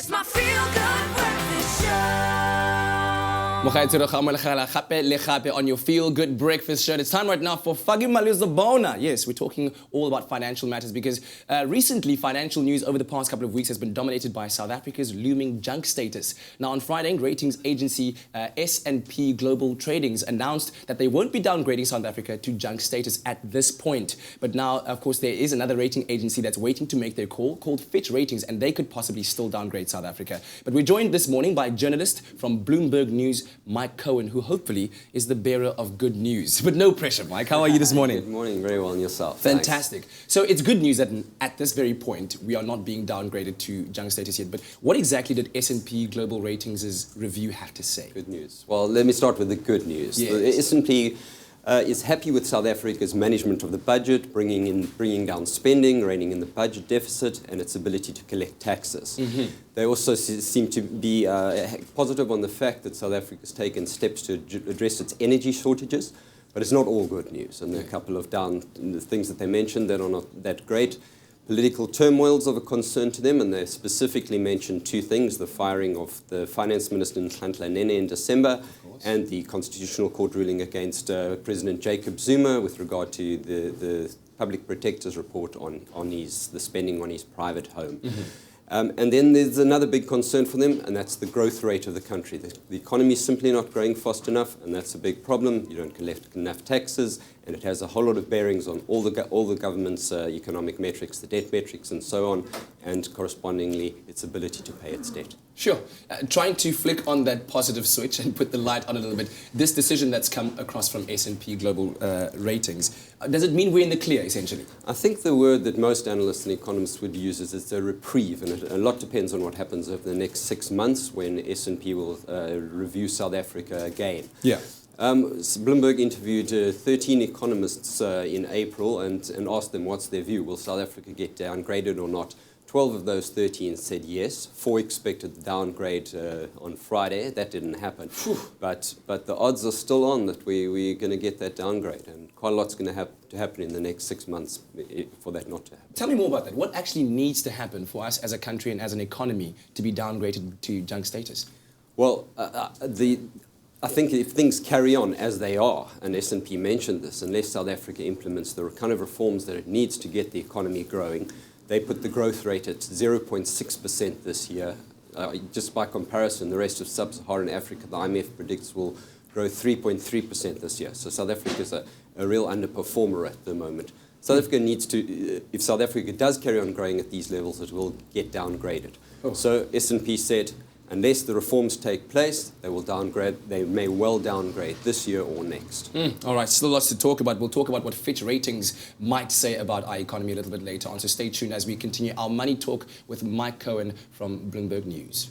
It's my feel-good breakfast show. On your Feel Good Breakfast Show. It's time right now for Fagi Malizabona. Yes, we're talking all about financial matters because recently financial news over the past couple of weeks has been dominated by South Africa's looming junk status. Now on Friday, ratings agency S&P Global Tradings announced that they won't be downgrading South Africa to junk status at this point. But now, of course, there is another rating agency that's waiting to make their call called Fitch Ratings, and they could possibly still downgrade South Africa. But we're joined this morning by a journalist from Bloomberg News, Mike Cohen, who hopefully is the bearer of good news. But no pressure, Mike. How are you this morning? Good morning. Very well, and yourself? Fantastic. Thanks. So it's good news that at this very point, we are not being downgraded to junk status yet. But what exactly did S&P Global Ratings' review have to say? Good news. Well, let me start with the good news. Yes. The S&P is happy with South Africa's management of the budget, bringing down spending, reining in the budget deficit, and its ability to collect taxes. Mm-hmm. They also seem to be positive on the fact that South Africa has taken steps to address its energy shortages, but it's not all good news. And there are a couple of things that they mentioned that are not that great. Political turmoils of a concern to them, and they specifically mentioned two things: the firing of the finance minister Nhlanhla Nene in December, and the Constitutional Court ruling against President Jacob Zuma with regard to the Public Protector's report on the spending on his private home. Mm-hmm. And then there's another big concern for them, and that's the growth rate of the country. The economy is simply not growing fast enough, and that's a big problem. You don't collect enough taxes, and it has a whole lot of bearings on all the government's economic metrics, the debt metrics, and so on, and correspondingly its ability to pay its debt. Sure. Trying to flick on that positive switch and put the light on a little bit, this decision that's come across from S&P Global Ratings, does it mean we're in the clear, essentially? I think the word that most analysts and economists would use is it's a reprieve, and a lot depends on what happens over the next 6 months when S&P will review South Africa again. Yeah. Bloomberg interviewed 13 economists in April and asked them what's their view. Will South Africa get downgraded or not? 12 of those 13 said yes. 4 expected the downgrade on Friday. That didn't happen. But the odds are still on that we're going to get that downgrade. And quite a lot's going to have to happen in the next 6 months for that not to happen. Tell me more about that. What actually needs to happen for us as a country and as an economy to be downgraded to junk status? Well, I think if things carry on as they are, and S&P mentioned this, unless South Africa implements the kind of reforms that it needs to get the economy growing, they put the growth rate at 0.6% this year. Just by comparison, the rest of sub-Saharan Africa, the IMF predicts, will grow 3.3% this year. So South Africa is a real underperformer at the moment. South Africa needs to, if South Africa does carry on growing at these levels, it will get downgraded. Oh. So S&P said, unless the reforms take place, they will downgrade. They may well downgrade this year or next. All right, still lots to talk about. We'll talk about what Fitch Ratings might say about our economy a little bit later on. So stay tuned as we continue our money talk with Mike Cohen from Bloomberg News.